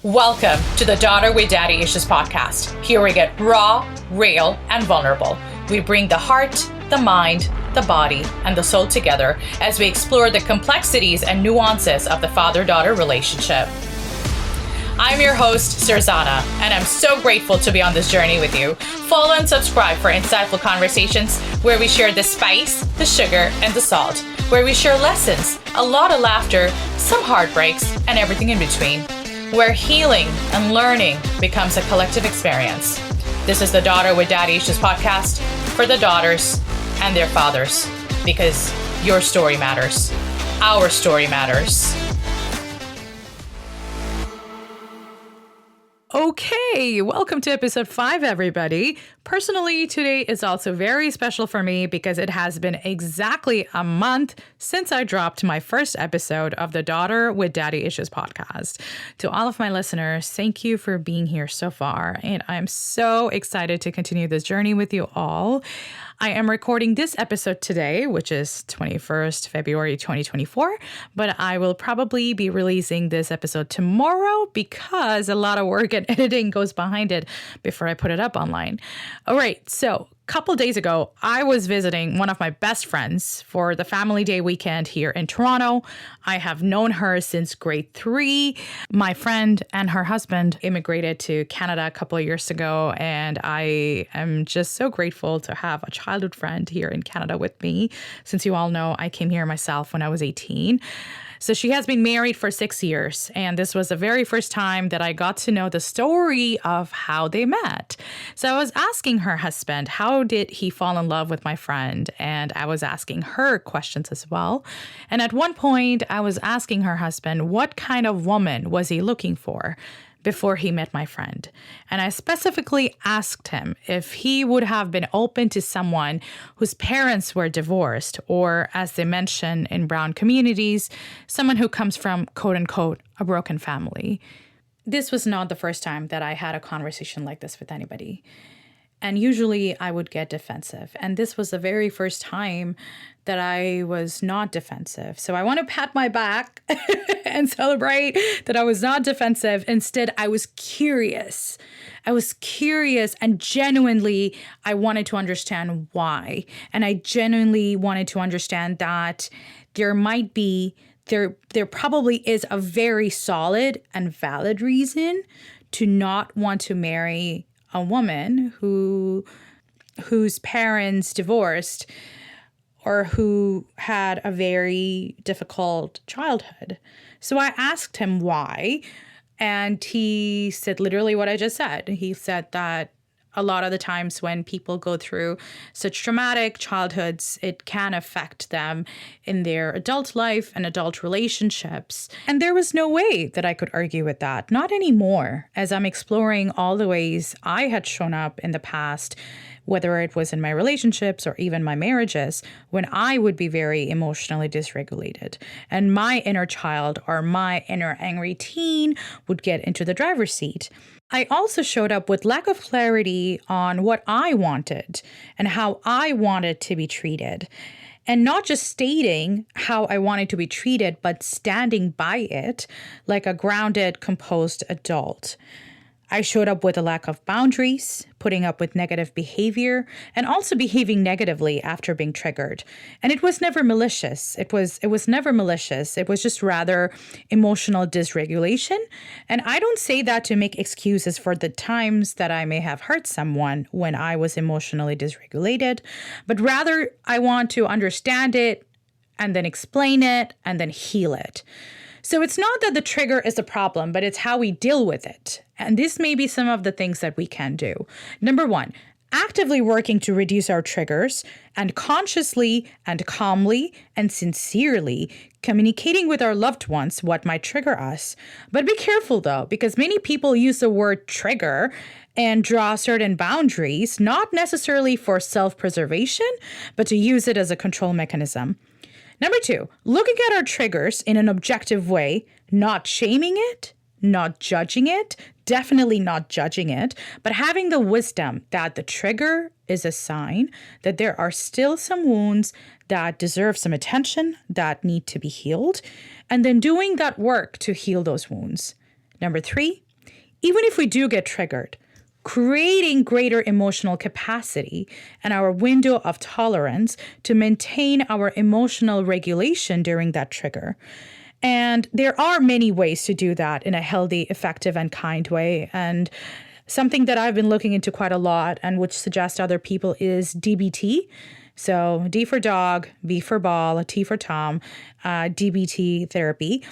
Welcome to the Daughter with Daddy Issues podcast. Here we get raw, real, and vulnerable. We bring the heart, the mind, the body, and the soul together as we explore the complexities and nuances of the father-daughter relationship. I'm your host, Surzana, and I'm so grateful to be on this journey with you. Follow and subscribe for insightful conversations where we share the spice, the sugar, and the salt, where we share lessons, a lot of laughter, some heartbreaks, and everything in between, where healing and learning becomes a collective experience. This is the Daughter with Daddy Issues podcast for the daughters and their fathers, because your story matters. Our story matters. Okay, welcome to episode 5, everybody. Personally, today is also very special for me because it has been exactly a month since I dropped my first episode of the Daughter with Daddy Issues podcast. To all of my listeners, thank you for being here so far, and I'm so excited to continue this journey with you all. I am recording this episode today, which is 21st February 2024, but I will probably be releasing this episode tomorrow because a lot of work and editing goes behind it before I put it up online. All right, so a couple days ago, I was visiting one of my best friends for the family day weekend here in Toronto. I have known her since grade 3. My friend and her husband immigrated to Canada a couple of years ago, and I am just so grateful to have a childhood friend here in Canada with me. Since you all know, I came here myself when I was 18. So she has been married for 6 years, and this was the very first time that I got to know the story of how they met. So I was asking her husband, how did he fall in love with my friend? And I was asking her questions as well. And at one point, I was asking her husband, what kind of woman was he looking for before he met my friend? And I specifically asked him if he would have been open to someone whose parents were divorced, or as they mention in brown communities, someone who comes from, quote unquote, a broken family. This was not the first time that I had a conversation like this with anybody. And usually I would get defensive. And this was the very first time that I was not defensive. So I want to pat my back and celebrate that I was not defensive. Instead, I was curious. I was curious, and genuinely, I wanted to understand why. And I genuinely wanted to understand that there probably is a very solid and valid reason to not want to marry a woman whose parents divorced or who had a very difficult childhood. So I asked him why, and he said literally what I just said. He said that a lot of the times when people go through such traumatic childhoods, it can affect them in their adult life and adult relationships. And there was no way that I could argue with that. Not anymore, as I'm exploring all the ways I had shown up in the past, whether it was in my relationships or even my marriages, when I would be very emotionally dysregulated. And my inner child or my inner angry teen would get into the driver's seat. I also showed up with lack of clarity on what I wanted and how I wanted to be treated. And not just stating how I wanted to be treated, but standing by it like a grounded, composed adult. I showed up with a lack of boundaries, putting up with negative behavior, and also behaving negatively after being triggered. And it was never malicious. It was never malicious. It was just rather emotional dysregulation. And I don't say that to make excuses for the times that I may have hurt someone when I was emotionally dysregulated, but rather I want to understand it and then explain it and then heal it. So it's not that the trigger is the problem, but it's how we deal with it. And this may be some of the things that we can do. Number 1, actively working to reduce our triggers and consciously and calmly and sincerely communicating with our loved ones what might trigger us. But be careful though, because many people use the word trigger and draw certain boundaries, not necessarily for self-preservation, but to use it as a control mechanism. Number 2, looking at our triggers in an objective way, not shaming it, not judging it, definitely not judging it, but having the wisdom that the trigger is a sign that there are still some wounds that deserve some attention, that need to be healed, and then doing that work to heal those wounds. Number 3, even if we do get triggered, creating greater emotional capacity and our window of tolerance to maintain our emotional regulation during that trigger. And there are many ways to do that in a healthy, effective, and kind way. And something that I've been looking into quite a lot and which suggests other people is DBT. So D for dog, B for ball, T for Tom, DBT therapy.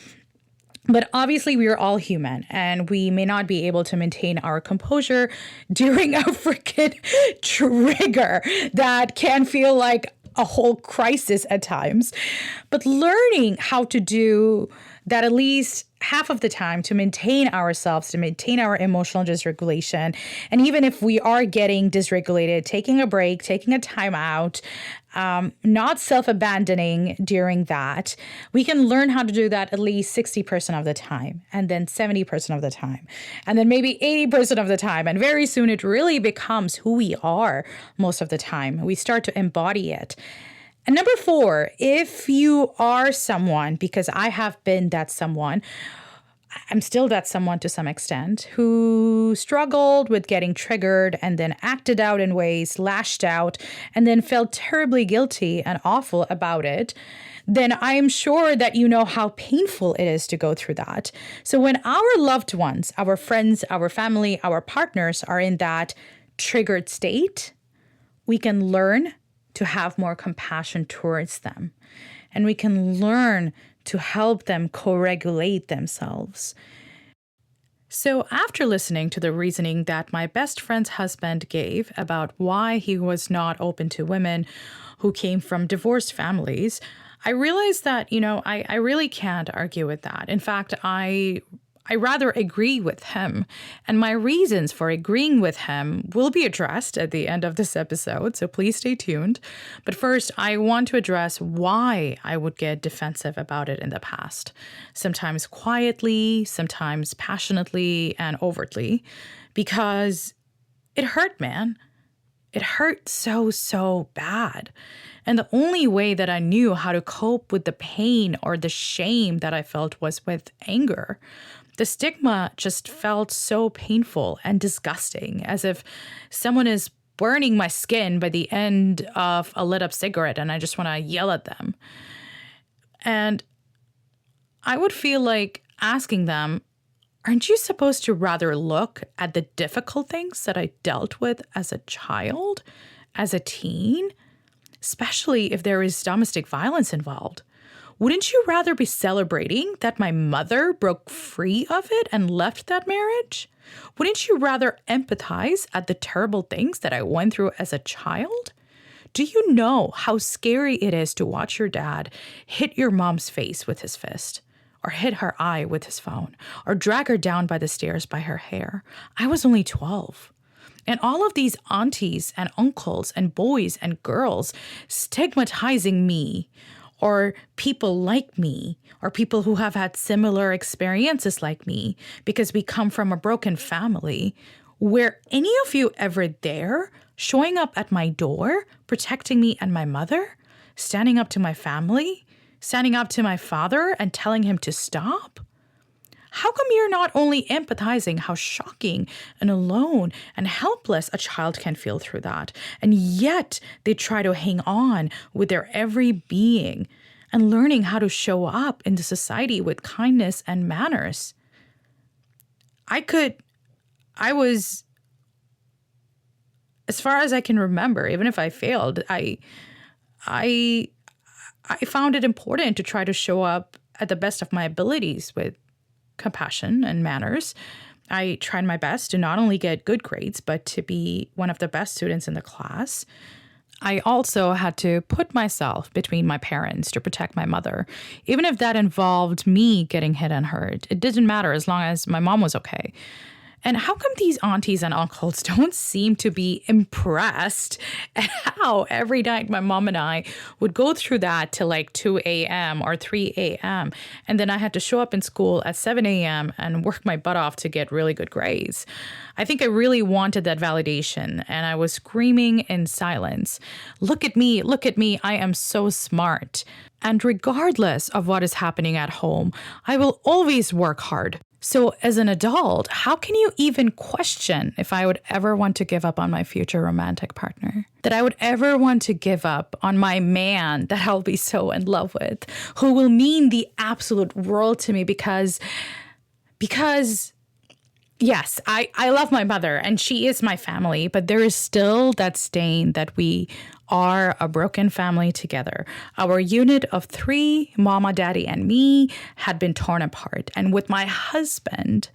But obviously, we are all human and we may not be able to maintain our composure during a freaking trigger that can feel like a whole crisis at times. But learning how to do that at least half of the time to maintain ourselves, to maintain our emotional dysregulation. And even if we are getting dysregulated, taking a break, taking a time out, not self-abandoning during that, we can learn how to do that at least 60% of the time, and then 70% of the time, and then maybe 80% of the time. And very soon it really becomes who we are most of the time. We start to embody it. And number 4, if you are someone, because I have been that someone, I'm still that someone to some extent, who struggled with getting triggered and then acted out in ways, lashed out, and then felt terribly guilty and awful about it, then I am sure that you know how painful it is to go through that. So when our loved ones, our friends, our family, our partners are in that triggered state, we can learn to have more compassion towards them. And we can learn to help them co-regulate themselves. So after listening to the reasoning that my best friend's husband gave about why he was not open to women who came from divorced families, I realized that, I really can't argue with that. In fact, I rather agree with him. And my reasons for agreeing with him will be addressed at the end of this episode, so please stay tuned. But first, I want to address why I would get defensive about it in the past. Sometimes quietly, sometimes passionately and overtly, because it hurt, man. It hurt so, so bad. And the only way that I knew how to cope with the pain or the shame that I felt was with anger. The stigma just felt so painful and disgusting, as if someone is burning my skin by the end of a lit up cigarette and I just want to yell at them. And I would feel like asking them, aren't you supposed to rather look at the difficult things that I dealt with as a child, as a teen, especially if there is domestic violence involved? Wouldn't you rather be celebrating that my mother broke free of it and left that marriage? Wouldn't you rather empathize at the terrible things that I went through as a child? Do you know how scary it is to watch your dad hit your mom's face with his fist, or hit her eye with his phone, or drag her down by the stairs by her hair? I was only 12. And all of these aunties and uncles and boys and girls stigmatizing me, or people like me, or people who have had similar experiences like me, because we come from a broken family. Were any of you ever there, showing up at my door, protecting me and my mother, standing up to my family, standing up to my father and telling him to stop? How come you're not only empathizing how shocking and alone and helpless a child can feel through that, and yet they try to hang on with their every being and learning how to show up in the society with kindness and manners? I was, as far as I can remember, even if I failed, I found it important to try to show up at the best of my abilities with compassion and manners. I tried my best to not only get good grades, but to be one of the best students in the class. I also had to put myself between my parents to protect my mother. Even if that involved me getting hit and hurt, it didn't matter as long as my mom was okay. And how come these aunties and uncles don't seem to be impressed at how every night my mom and I would go through that till like 2 a.m. or 3 a.m. And then I had to show up in school at 7 a.m. and work my butt off to get really good grades. I think I really wanted that validation, and I was screaming in silence. Look at me, I am so smart. And regardless of what is happening at home, I will always work hard. So as an adult, how can you even question if I would ever want to give up on my future romantic partner? That I would ever want to give up on my man that I'll be so in love with, who will mean the absolute world to me because yes, I love my mother and she is my family, but there is still that stain that we are a broken family together. Our unit of 3, mama, daddy, and me, had been torn apart. And with my husband,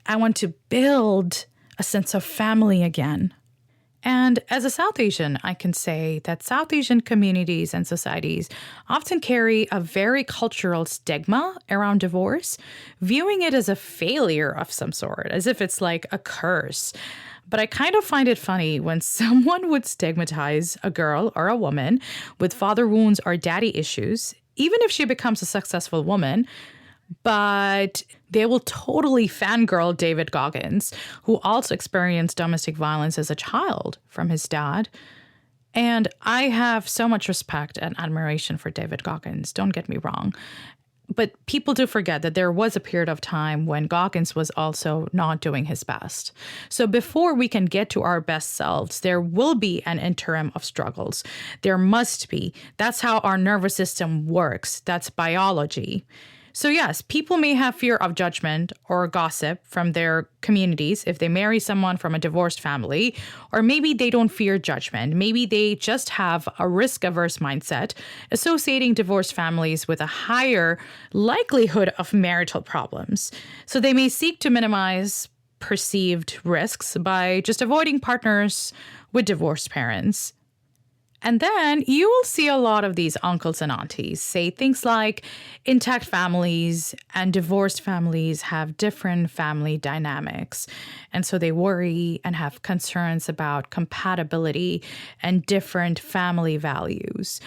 I want to build a sense of family again. And as a South Asian, I can say that South Asian communities and societies often carry a very cultural stigma around divorce, viewing it as a failure of some sort, as if it's like a curse. But I kind of find it funny when someone would stigmatize a girl or a woman with father wounds or daddy issues, even if she becomes a successful woman, but they will totally fangirl David Goggins, who also experienced domestic violence as a child from his dad. And I have so much respect and admiration for David Goggins, don't get me wrong. But people do forget that there was a period of time when Goggins was also not doing his best. So before we can get to our best selves, there will be an interim of struggles. There must be. That's how our nervous system works. That's biology. So yes, people may have fear of judgment or gossip from their communities if they marry someone from a divorced family, or maybe they don't fear judgment. Maybe they just have a risk-averse mindset, associating divorced families with a higher likelihood of marital problems. So they may seek to minimize perceived risks by just avoiding partners with divorced parents. And then you will see a lot of these uncles and aunties say things like intact families and divorced families have different family dynamics. And so they worry and have concerns about compatibility and different family values.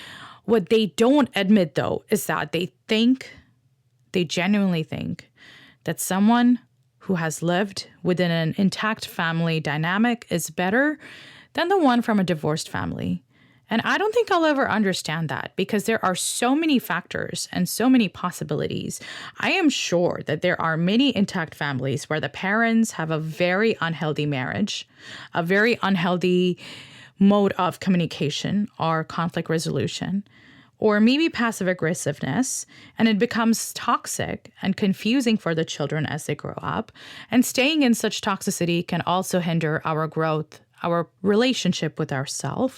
What they don't admit, though, is that they genuinely think that someone who has lived within an intact family dynamic is better than the one from a divorced family. And I don't think I'll ever understand that because there are so many factors and so many possibilities. I am sure that there are many intact families where the parents have a very unhealthy marriage, a very unhealthy mode of communication or conflict resolution, or maybe passive aggressiveness, and it becomes toxic and confusing for the children as they grow up. And staying in such toxicity can also hinder our growth, our relationship with ourselves,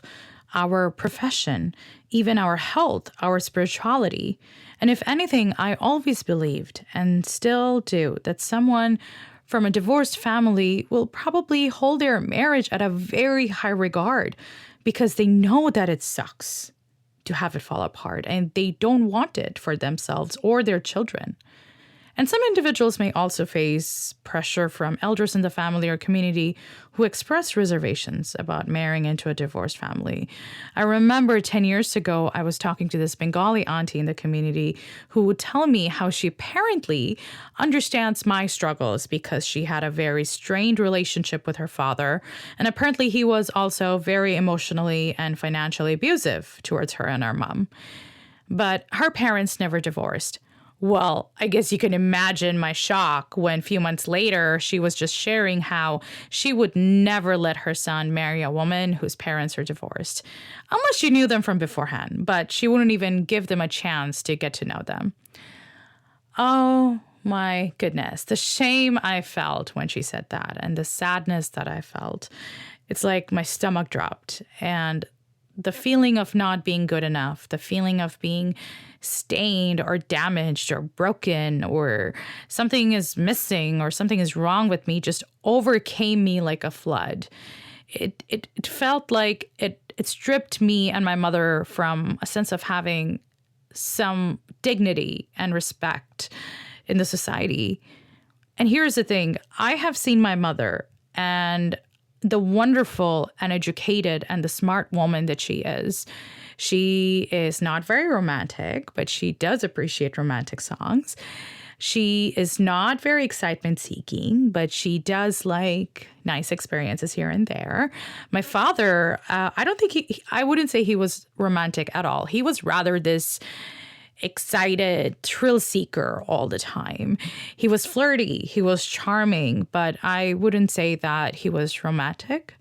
our profession, even our health, our spirituality. And if anything, I always believed and still do that someone from a divorced family will probably hold their marriage at a very high regard because they know that it sucks to have it fall apart and they don't want it for themselves or their children. And some individuals may also face pressure from elders in the family or community who express reservations about marrying into a divorced family. I remember 10 years ago, I was talking to this Bengali auntie in the community who would tell me how she apparently understands my struggles because she had a very strained relationship with her father. And apparently he was also very emotionally and financially abusive towards her and our mom. But her parents never divorced. Well, I guess you can imagine my shock when a few months later, she was just sharing how she would never let her son marry a woman whose parents are divorced, unless she knew them from beforehand, but she wouldn't even give them a chance to get to know them. Oh my goodness, the shame I felt when she said that and the sadness that I felt. It's like my stomach dropped and the feeling of not being good enough, the feeling of being stained or damaged or broken or something is missing or something is wrong with me just overcame me like a flood. It felt like it stripped me and my mother from a sense of having some dignity and respect in the society. And here's the thing. I have seen my mother and the wonderful and educated and the smart woman that she is. She is not very romantic, but she does appreciate romantic songs. She is not very excitement seeking, but she does like nice experiences here and there. My father, I wouldn't say he was romantic at all. He was rather this excited thrill seeker all the time. He was flirty, he was charming, but I wouldn't say that he was romantic.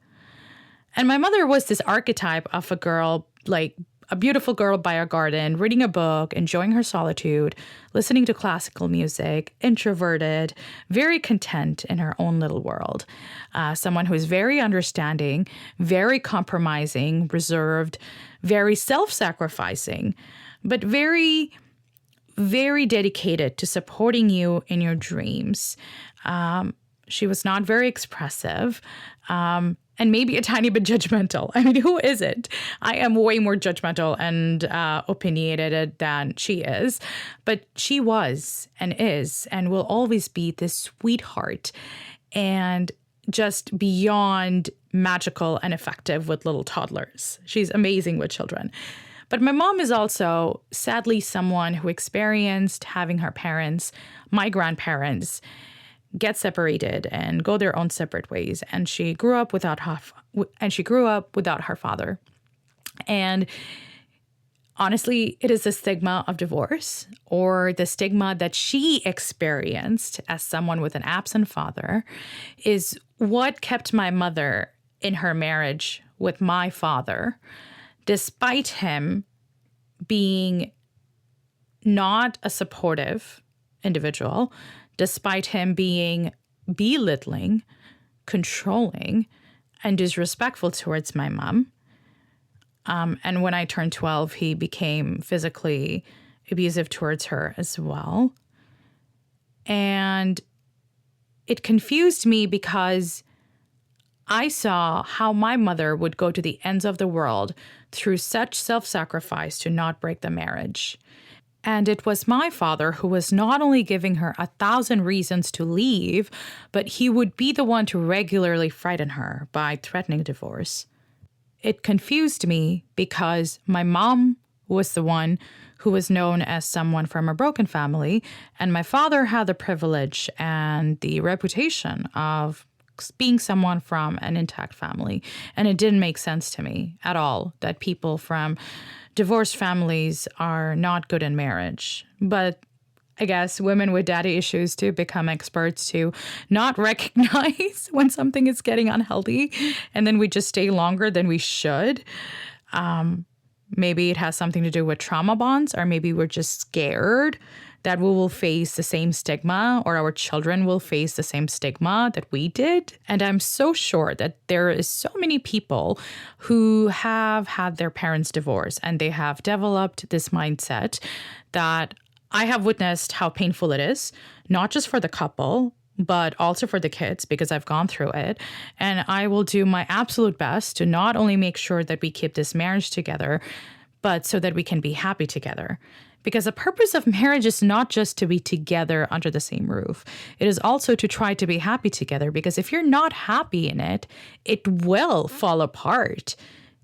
And my mother was this archetype of a girl, like a beautiful girl by a garden, reading a book, enjoying her solitude, listening to classical music, introverted, very content in her own little world. Someone who is very understanding, very compromising, reserved, very self-sacrificing, but very, very dedicated to supporting you in your dreams. She was not very expressive. And maybe a tiny bit judgmental. I mean, who isn't? I am way more judgmental and opinionated than she is. But she was and is and will always be this sweetheart and just beyond magical and effective with little toddlers. She's amazing with children. But my mom is also, sadly, someone who experienced having her parents, my grandparents, get separated and go their own separate ways. And she grew up without her father. And honestly, it is the stigma of divorce, or the stigma that she experienced as someone with an absent father, is what kept my mother in her marriage with my father, despite him being not a supportive individual, despite him being belittling, controlling, and disrespectful towards my mom. And when I turned 12, he became physically abusive towards her as well. And it confused me because I saw how my mother would go to the ends of the world through such self-sacrifice to not break the marriage. And it was my father who was not only giving her 1,000 reasons to leave, but he would be the one to regularly frighten her by threatening divorce. It confused me because my mom was the one who was known as someone from a broken family, and my father had the privilege and the reputation of being someone from an intact family. And it didn't make sense to me at all that people from divorced families are not good in marriage. But I guess women with daddy issues to become experts to not recognize when something is getting unhealthy, and then we just stay longer than we should. Maybe it has something to do with trauma bonds, or maybe we're just scared that we will face the same stigma, or our children will face the same stigma that we did. And I'm so sure that there is so many people who have had their parents divorce, and they have developed this mindset that I have witnessed how painful it is, not just for the couple, but also for the kids, because I've gone through it. And I will do my absolute best to not only make sure that we keep this marriage together, but so that we can be happy together. Because the purpose of marriage is not just to be together under the same roof. It is also to try to be happy together, because if you're not happy in it, it will fall apart.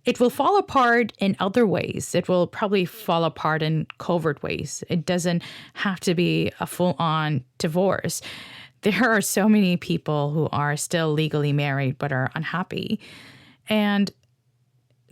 It will fall apart in other ways. It will probably fall apart in covert ways. It doesn't have to be a full-on divorce. There are so many people who are still legally married but are unhappy. And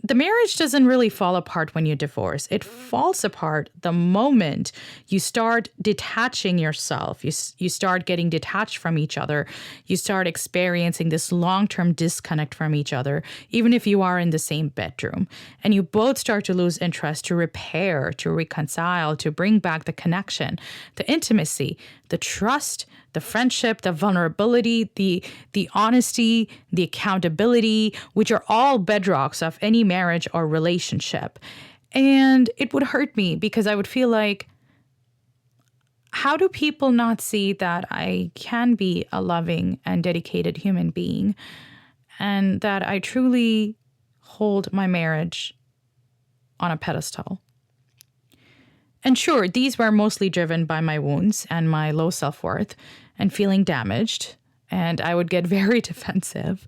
the marriage doesn't really fall apart when you divorce. It falls apart the moment you start detaching yourself. You start getting detached from each other. You start experiencing this long-term disconnect from each other, even if you are in the same bedroom. And you both start to lose interest, to repair, to reconcile, to bring back the connection, the intimacy, the trust, the friendship, the vulnerability, the honesty, the accountability, which are all bedrocks of any marriage or relationship. And it would hurt me because I would feel like, how do people not see that I can be a loving and dedicated human being, and that I truly hold my marriage on a pedestal? And sure, these were mostly driven by my wounds and my low self-worth and feeling damaged, and I would get very defensive.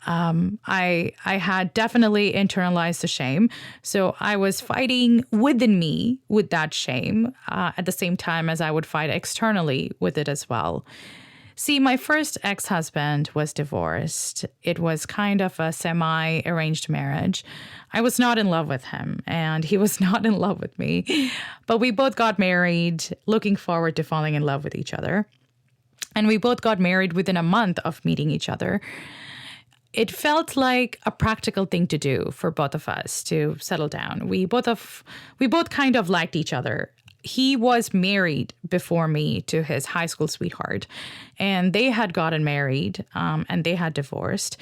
I had definitely internalized the shame, so I was fighting within me with that shame at the same time as I would fight externally with it as well. See, my first ex-husband was divorced. It was kind of a semi-arranged marriage. I was not in love with him, and he was not in love with me. But we both got married, looking forward to falling in love with each other. And we both got married within a month of meeting each other. It felt like a practical thing to do for both of us to settle down. We both kind of liked each other. He was married before me to his high school sweetheart, and they had gotten married and they had divorced.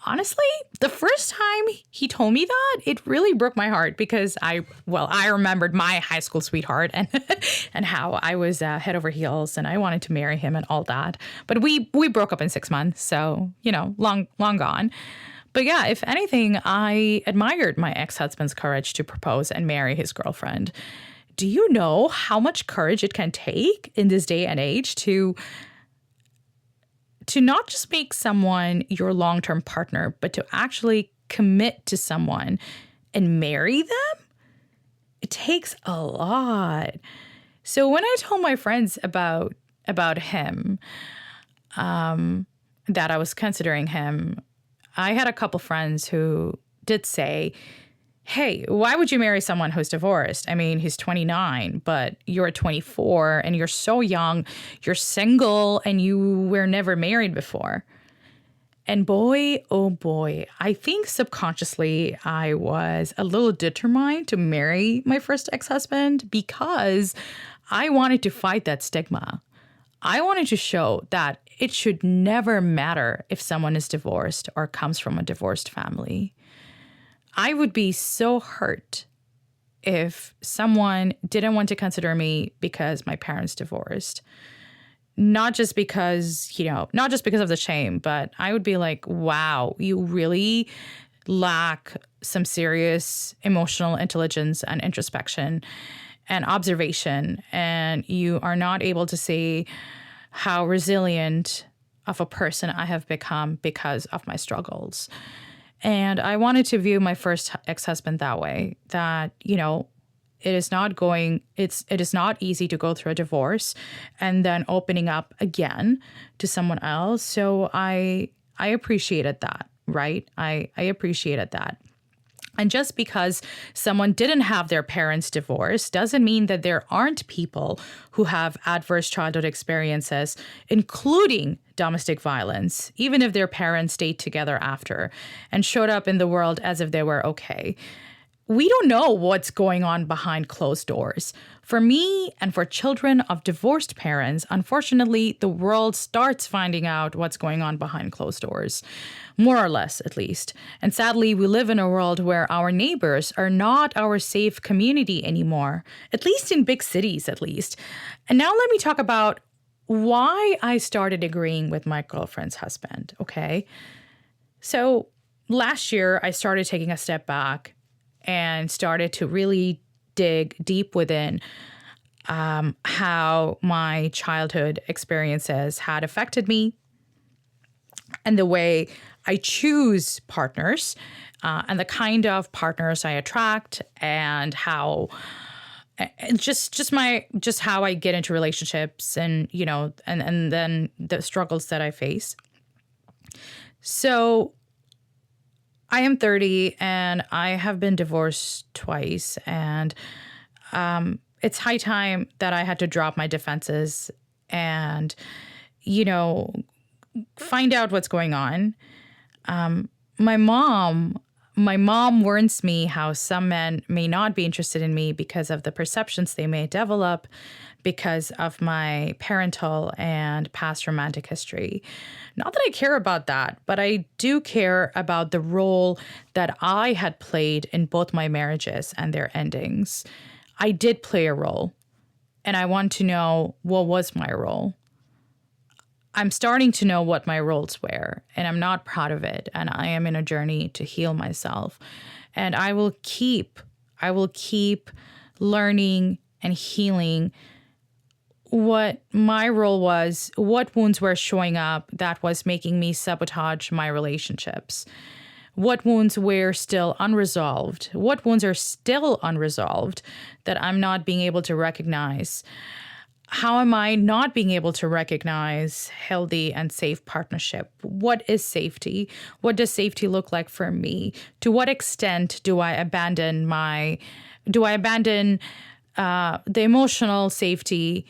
Honestly, the first time he told me that, it really broke my heart because I remembered my high school sweetheart and and how I was head over heels and I wanted to marry him and all that. But we broke up in 6 months, so, long gone. But yeah, if anything, I admired my ex-husband's courage to propose and marry his girlfriend. Do you know how much courage it can take in this day and age to not just make someone your long-term partner, but to actually commit to someone and marry them? It takes a lot. So when I told my friends about him, that I was considering him, I had a couple friends who did say, hey, why would you marry someone who's divorced? I mean, he's 29, but you're 24 and you're so young, you're single and you were never married before. And boy, oh boy, I think subconsciously I was a little determined to marry my first ex-husband because I wanted to fight that stigma. I wanted to show that it should never matter if someone is divorced or comes from a divorced family. I would be so hurt if someone didn't want to consider me because my parents divorced. Not just because of the shame, but I would be like, wow, you really lack some serious emotional intelligence and introspection and observation, and you are not able to see how resilient of a person I have become because of my struggles. And I wanted to view my first ex-husband that way, that, it is not easy to go through a divorce and then opening up again to someone else. So I appreciated that, right? I appreciated that. And just because someone didn't have their parents divorced doesn't mean that there aren't people who have adverse childhood experiences, including domestic violence, even if their parents stayed together after and showed up in the world as if they were okay. We don't know what's going on behind closed doors. For me and for children of divorced parents, unfortunately, the world starts finding out what's going on behind closed doors, more or less, at least. And sadly, we live in a world where our neighbors are not our safe community anymore, at least in big cities, at least. And now let me talk about why I started agreeing with my girlfriend's husband, okay? So last year, I started taking a step back and started to really dig deep within how my childhood experiences had affected me and the way I choose partners and the kind of partners I attract and how just how I get into relationships and and then the struggles that I face. So I am 30 and I have been divorced twice, and it's high time that I had to drop my defenses and, find out what's going on. My mom warns me how some men may not be interested in me because of the perceptions they may develop because of my parental and past romantic history. Not that I care about that, but I do care about the role that I had played in both my marriages and their endings. I did play a role, and I want to know what was my role. I'm starting to know what my roles were, and I'm not proud of it, and I am in a journey to heal myself. And I will keep learning and healing what my role was, what wounds were showing up that was making me sabotage my relationships, what wounds were still unresolved, what wounds are still unresolved that I'm not being able to recognize. How am I not being able to recognize healthy and safe partnership? What is safety? What does safety look like for me? To what extent do I abandon the emotional safety,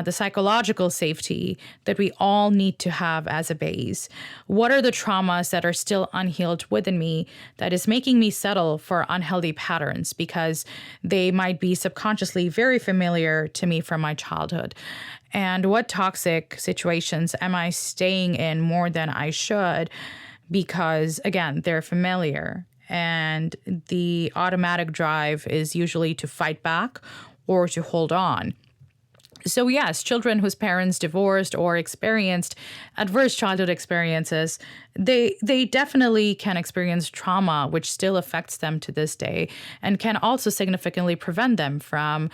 the psychological safety that we all need to have as a base? What are the traumas that are still unhealed within me that is making me settle for unhealthy patterns because they might be subconsciously very familiar to me from my childhood? And what toxic situations am I staying in more than I should because, again, they're familiar? And the automatic drive is usually to fight back or to hold on. So yes, children whose parents divorced or experienced adverse childhood experiences, they definitely can experience trauma, which still affects them to this day and can also significantly prevent them from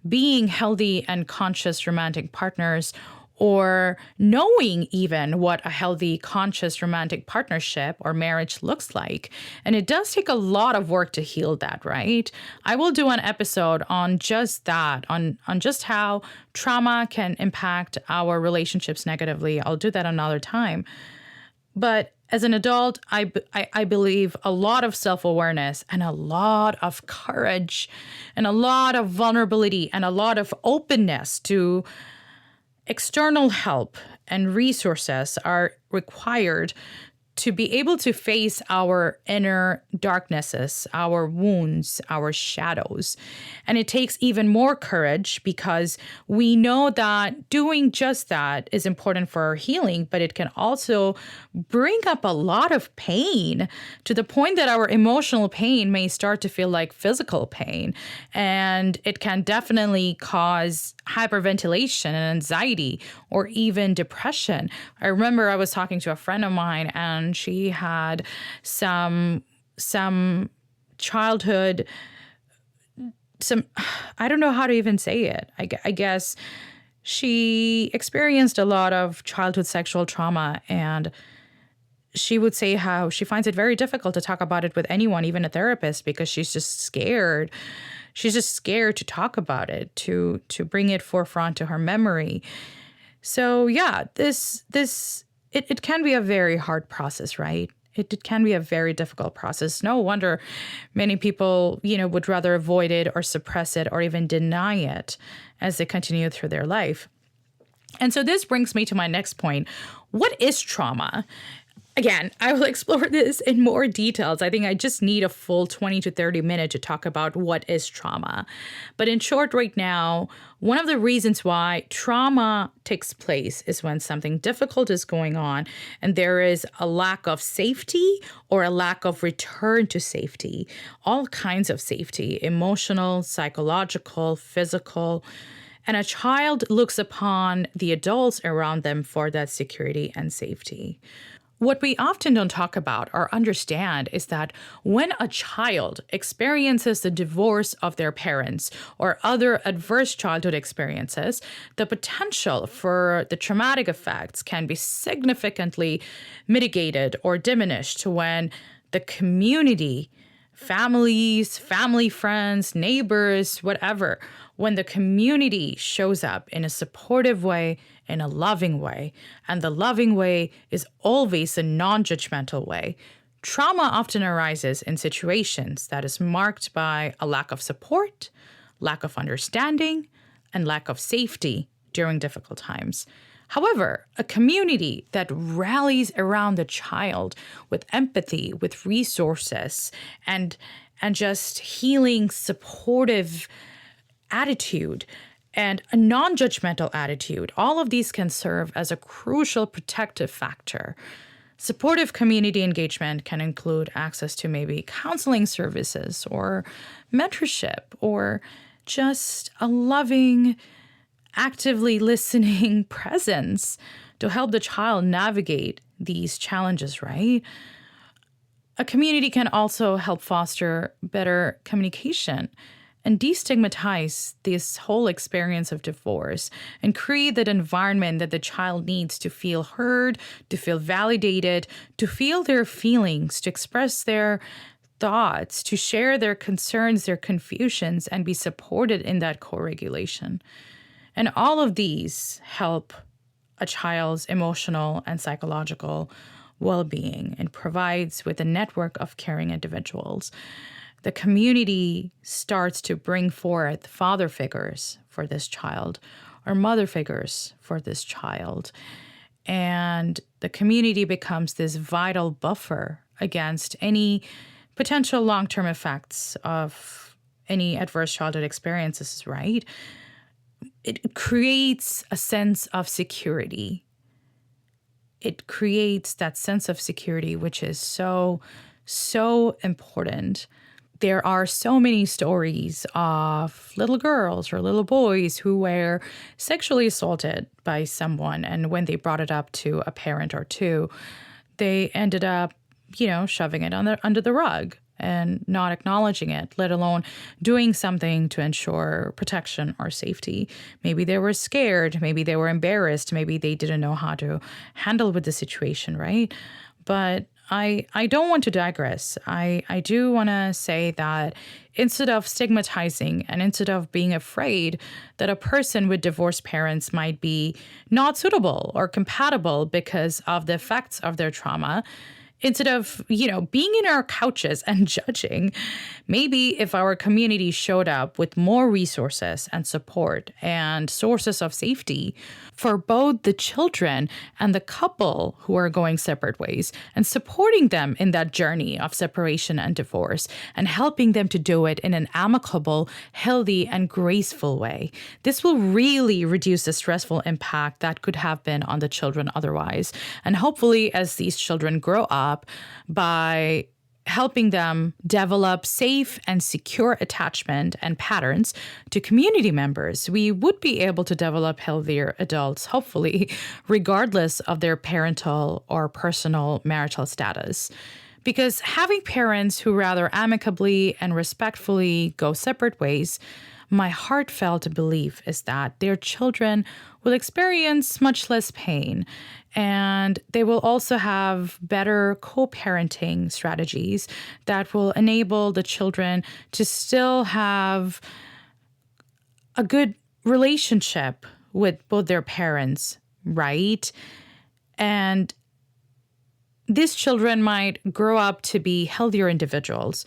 being healthy and conscious romantic partners or knowing even what a healthy, conscious romantic partnership or marriage looks like. And it does take a lot of work to heal that, right? I will do an episode on just that, on just how trauma can impact our relationships negatively. I'll do that another time. But as an adult, I believe a lot of self-awareness and a lot of courage and a lot of vulnerability and a lot of openness to external help and resources are required to be able to face our inner darknesses, our wounds, our shadows. And it takes even more courage because we know that doing just that is important for our healing, but it can also bring up a lot of pain to the point that our emotional pain may start to feel like physical pain. And it can definitely cause hyperventilation and anxiety or even depression. I remember I was talking to a friend of mine and she had some childhood, I don't know how to even say it. I guess she experienced a lot of childhood sexual trauma, and she would say how she finds it very difficult to talk about it with anyone, even a therapist, because she's just scared. She's just scared to talk about it, to bring it forefront to her memory. So yeah, it can be a very hard process, right? It can be a very difficult process. No wonder many people, would rather avoid it or suppress it or even deny it as they continue through their life. And so this brings me to my next point. What is trauma? Again, I will explore this in more details. I think I just need a full 20 to 30 minutes to talk about what is trauma. But in short, right now, one of the reasons why trauma takes place is when something difficult is going on and there is a lack of safety or a lack of return to safety, all kinds of safety, emotional, psychological, physical. And a child looks upon the adults around them for that security and safety. What we often don't talk about or understand is that when a child experiences the divorce of their parents or other adverse childhood experiences, the potential for the traumatic effects can be significantly mitigated or diminished when the community, families, family friends, neighbors, whatever, when the community shows up in a supportive way, in a loving way, and the loving way is always a non-judgmental way. Trauma often arises in situations that is marked by a lack of support, lack of understanding, and lack of safety during difficult times. However, a community that rallies around the child with empathy, with resources, and just healing, supportive attitude, and a non-judgmental attitude, all of these can serve as a crucial protective factor. Supportive community engagement can include access to maybe counseling services or mentorship or just a loving, actively listening presence to help the child navigate these challenges, right? A community can also help foster better communication and destigmatize this whole experience of divorce and create that environment that the child needs to feel heard, to feel validated, to feel their feelings, to express their thoughts, to share their concerns, their confusions, and be supported in that co-regulation. And all of these help a child's emotional and psychological well-being and provides with a network of caring individuals. The community starts to bring forth father figures for this child or mother figures for this child. And the community becomes this vital buffer against any potential long-term effects of any adverse childhood experiences, right? It creates a sense of security. It creates that sense of security, which is so, so important. There are so many stories of little girls or little boys who were sexually assaulted by someone. And when they brought it up to a parent or two, they ended up, shoving it under the rug and not acknowledging it, let alone doing something to ensure protection or safety. Maybe they were scared. Maybe they were embarrassed. Maybe they didn't know how to handle with the situation, right? But I don't want to digress. I do want to say that instead of stigmatizing and instead of being afraid that a person with divorced parents might be not suitable or compatible because of the effects of their trauma, instead of, being in our couches and judging, maybe if our community showed up with more resources and support and sources of safety for both the children and the couple who are going separate ways and supporting them in that journey of separation and divorce and helping them to do it in an amicable, healthy, and graceful way, this will really reduce the stressful impact that could have been on the children otherwise. And hopefully, as these children grow up, by helping them develop safe and secure attachment and patterns to community members, we would be able to develop healthier adults, hopefully, regardless of their parental or personal marital status. Because having parents who rather amicably and respectfully go separate ways, my heartfelt belief is that their children will experience much less pain, and they will also have better co-parenting strategies that will enable the children to still have a good relationship with both their parents, right? And these children might grow up to be healthier individuals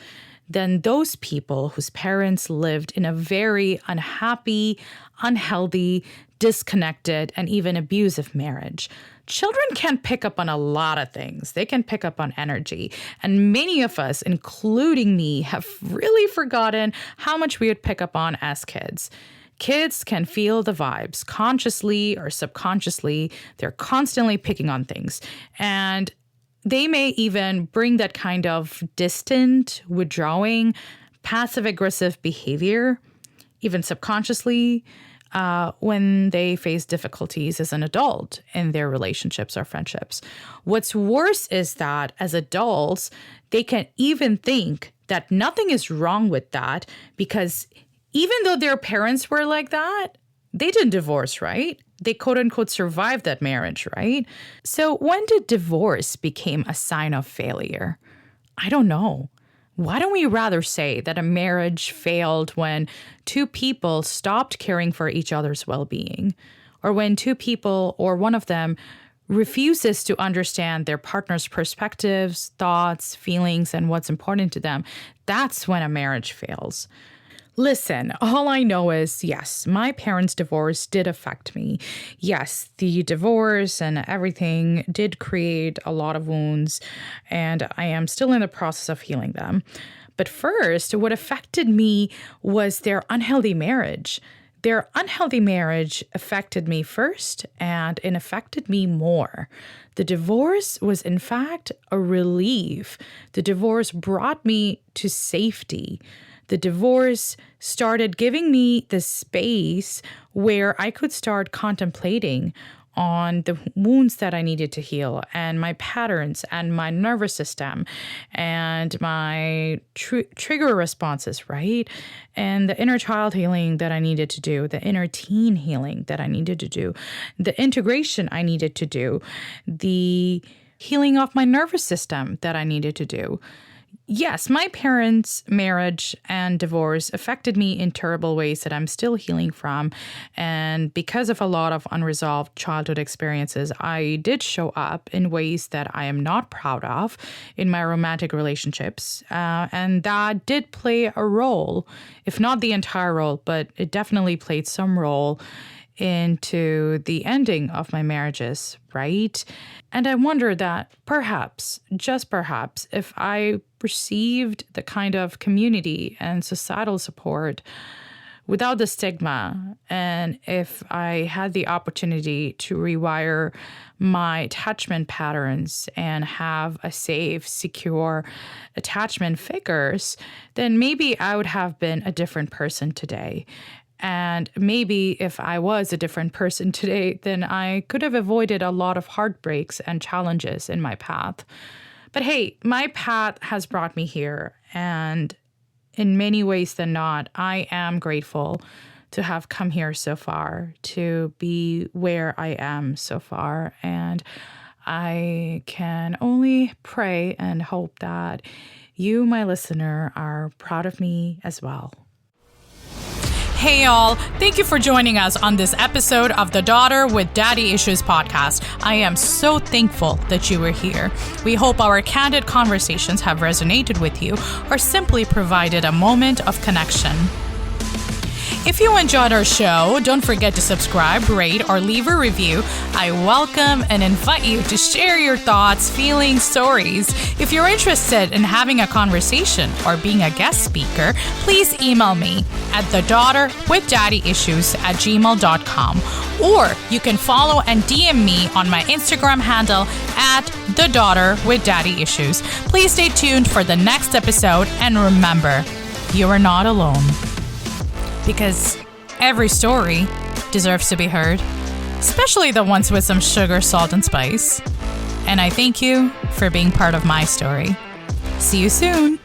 than those people whose parents lived in a very unhappy, unhealthy, disconnected, and even abusive marriage. Children can pick up on a lot of things. They can pick up on energy. And many of us, including me, have really forgotten how much we would pick up on as kids. Kids can feel the vibes consciously or subconsciously. They're constantly picking on things. And they may even bring that kind of distant, withdrawing, passive-aggressive behavior, even subconsciously, when they face difficulties as an adult in their relationships or friendships. What's worse is that as adults, they can even think that nothing is wrong with that because even though their parents were like that, they didn't divorce, right? They quote unquote survived that marriage, right? So when did divorce become a sign of failure? I don't know. Why don't we rather say that a marriage failed when two people stopped caring for each other's well-being, or when two people or one of them refuses to understand their partner's perspectives, thoughts, feelings, and what's important to them? That's when a marriage fails. Listen, all I know is, yes, my parents' divorce did affect me. Yes, the divorce and everything did create a lot of wounds, and I am still in the process of healing them. But first, what affected me was their unhealthy marriage. Their unhealthy marriage affected me first, and it affected me more. The divorce was, in fact, a relief. The divorce brought me to safety. The divorce started giving me the space where I could start contemplating on the wounds that I needed to heal and my patterns and my nervous system and my trigger responses, right? And the inner child healing that I needed to do, the inner teen healing that I needed to do, the integration I needed to do, the healing of my nervous system that I needed to do. yes, my parents' marriage and divorce affected me in terrible ways that I'm still healing from. And because of a lot of unresolved childhood experiences, I did show up in ways that I am not proud of in my romantic relationships. And that did play a role, if not the entire role, but it definitely played some role into the ending of my marriages, right? And I wonder that perhaps, just perhaps, if I received the kind of community and societal support without the stigma, and if I had the opportunity to rewire my attachment patterns and have a safe, secure attachment figures, then maybe I would have been a different person today. And maybe if I was a different person today, then I could have avoided a lot of heartbreaks and challenges in my path. But hey, my path has brought me here. And in many ways than not, I am grateful to have come here so far, to be where I am so far. And I can only pray and hope that you, my listener, are proud of me as well. Hey y'all, thank you for joining us on this episode of the Daughter with Daddy Issues podcast. I am so thankful that you were here. We hope our candid conversations have resonated with you or simply provided a moment of connection. If you enjoyed our show, don't forget to subscribe, rate, or leave a review. I welcome and invite you to share your thoughts, feelings, stories. If you're interested in having a conversation or being a guest speaker, please email me at thedaughterwithDaddyIssues@gmail.com. Or you can follow and DM me on my Instagram handle at thedaughterwithDaddyIssues. Please stay tuned for the next episode, and remember, you are not alone. Because every story deserves to be heard, especially the ones with some sugar, salt, and spice. And I thank you for being part of my story. See you soon.